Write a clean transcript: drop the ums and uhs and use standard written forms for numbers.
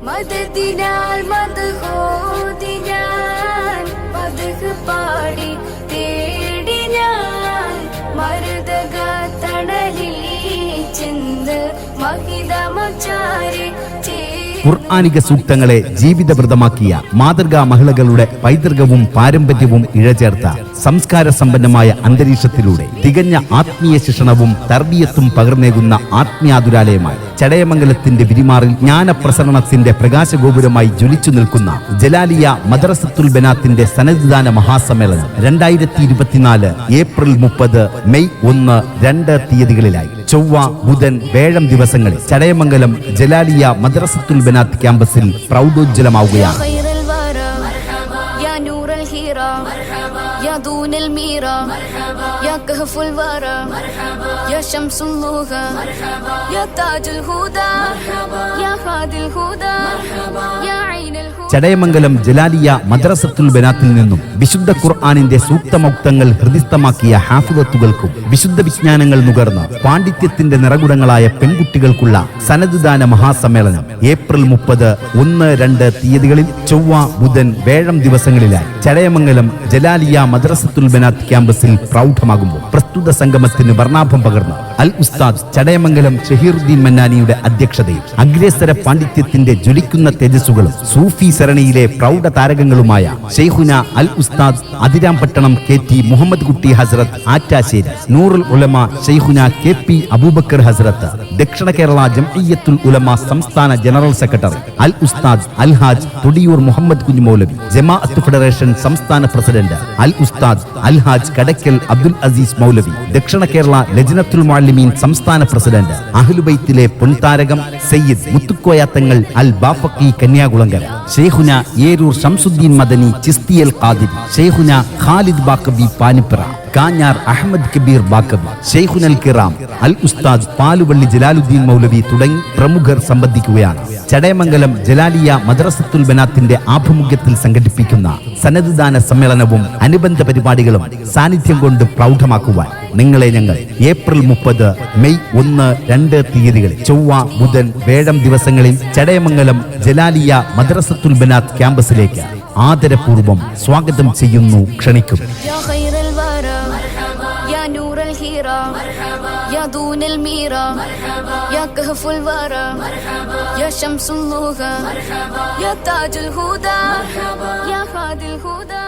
മദദിനാൽ മദ്ഹോദി ഞാൻ മദ്ഹ് പാടി തേടി ഞാൻ മരുദക തണലിൽ ചെന്ന് മഹിതമചാരി ഖുർആനിക സൂക്തങ്ങളെ ജീവിതവൃതമാക്കിയ മാതൃകാ മഹിളകളുടെ പൈതൃകവും പാരമ്പര്യവും ഇഴചേർത്ത സംസ്കാര സമ്പന്നമായ അന്തരീക്ഷത്തിലൂടെ തികഞ്ഞ ആത്മീയ ശിക്ഷണവും തർബിയത്തും പകർന്നേകുന്ന ആത്മീയാതുരാലയമായി ചടയമംഗലത്തിന്റെ വിരിമാറിൽ ജ്ഞാനപ്രസരണത്തിന്റെ പ്രകാശഗോപുരമായി ജ്വലിച്ചു നിൽക്കുന്ന ജലാലിയ മദ്രസത്തുൽ ബനാത്തിന്റെ സനദ്ദാന മഹാസമ്മേളനം 2024 ഏപ്രിൽ 30, മെയ് 1, 2 തീയതികളിലായി ചൊവ്വ, ബുധൻ, വ്യാഴം ദിവസങ്ങളിൽ ചടയമംഗലം ജലാലിയ മദ്രസത്തുൽ ബനാത്ത് ക്യാമ്പസിൽ പ്രൗഢോജ്വലമാവുകയാണ്. يا دون الميرا يا كهف الورى يا شمس اللغة يا تاج الهدى يا هادي الهدى يا عين الهدى. ചടയമംഗലം ജലാലിയ മദ്രസത്തുൽ ബനാത്തിൽ നിന്നും വിശുദ്ധ ഖുർആനിന്റെ സൂക്തമൗക്തങ്ങൾ ഹൃദിസ്ഥമാക്കിയ ഹാഫിദത്തുകൾക്കും വിശുദ്ധ വിജ്ഞാനങ്ങൾ നുകർന്ന് പാണ്ഡിത്യത്തിന്റെ നിറകുടങ്ങളായ പെൺകുട്ടികൾക്കുള്ള സനദ്ദാന മഹാസമ്മേളനം ഏപ്രിൽ 30, 1, 2 തീയതികളിൽ ചൊവ്വ, ബുധൻ, വ്യാഴം ദിവസങ്ങളിലായി ചടയമംഗലം ജലാലിയ മദ്രസത്തുൽ ബനാത്ത് ക്യാമ്പസിൽ പ്രൗഢമാകുമ്പോൾ പ്രസ്തുത സംഗമത്തിന് വർണ്ണാഭം പകർന്ന് അൽ ഉസ്താദ് ചടയമംഗലം ഷഹീറുദ്ദീൻ മന്നാനിയുടെ അധ്യക്ഷതയിൽ അഗ്രേസര പാണ്ഡിത്യത്തിന്റെ ജ്വലിക്കുന്ന തേജസ്സുകളും സൂഫി സരണിയിലെ പ്രൗഢ താരകങ്ങളുമായ ഷെയ്ഖുന അൽ ഉസ്താദ് അതിരാംപട്ടണം KT മുഹമ്മദ് കുട്ടി ഹസ്രത്ത് ആറ്റാശ്ശേരി, നൂറുൽ ഉലമ ഷെയ്ഖുന KP അബൂബക്കർ ഹസ്രത്ത്, ദക്ഷിണ കേരള ജംഇയ്യത്തുൽ ഉലമ സംസ്ഥാന ജനറൽ സെക്രട്ടറി അൽ ഉസ്താദ് അൽഹാജ് തൊടിയൂർ മുഹമ്മദ് കുഞ്ഞ് മൗലവി, ജമാഅത്ത് ഫെഡറേഷൻ സംസ്ഥാന പ്രസിഡന്റ് അൽ ഉസ്താദ് അൽഹാജ് കടക്കൽ അബ്ദുൽ അസീസ് മൗലവി, ദക്ഷിണ കേരള ലജ്നത്തുൽ മുഅല്ലിമീൻ സംസ്ഥാന പ്രസിഡന്റ് അഹ്ലുബൈത്തിലെ പൊൻതാരകം സയ്യിദ് മുത്തുക്കോയാത്തങ്ങൾ അൽ ബാഫക്കി കന്യാകുളങ്കര, ഷെയ്ഖുന ഏരൂർ ഷംസുദ്ദീൻ മദനി ചിസ്തിയൽ ഖാദിരി, ഷെയ്ഖുന ഖാലിദ് ബാക്കബി പാനിപ്പറ, കാഞ്ഞാർ അഹമ്മദ് കബീർ ബാക്കബി, ഷെയ്ഖുനൽ കിറാം അൽ ഉസ്താദ് പാലുവള്ളി ജലാലുദ്ദീൻ മൗലവി തുടങ്ങി പ്രമുഖർ സംബന്ധിക്കുകയാണ്. ചടയമംഗലം ജലാലിയ മദ്രസത്തുൽ ബനാത്തിന്റെ ആഭിമുഖ്യത്തിൽ സംഘടിപ്പിക്കുന്ന സനദ്ദാന സമ്മേളനവും അനുബന്ധ പരിപാടികളും സാന്നിധ്യം കൊണ്ട് പ്രൗഢമാക്കുവാൻ നിങ്ങളെ ഞങ്ങൾ ഏപ്രിൽ 30, മെയ് 1, 2 തീയതികളിൽ ചൊവ്വ, ബുധൻ, വ്യാഴം ദിവസങ്ങളിൽ ചടയമംഗലം ജലാലിയ മദ്രസത്തുൽ ബനാത്ത് ക്യാമ്പസിലേക്ക് ആദരപൂർവ്വം സ്വാഗതം ചെയ്യുന്നു, ക്ഷണിക്കുന്നു. يا نور الهيرة يا دون الميرا يا كهف الورى يا شمس اللغة يا تاج الهدى يا هادي الهدى.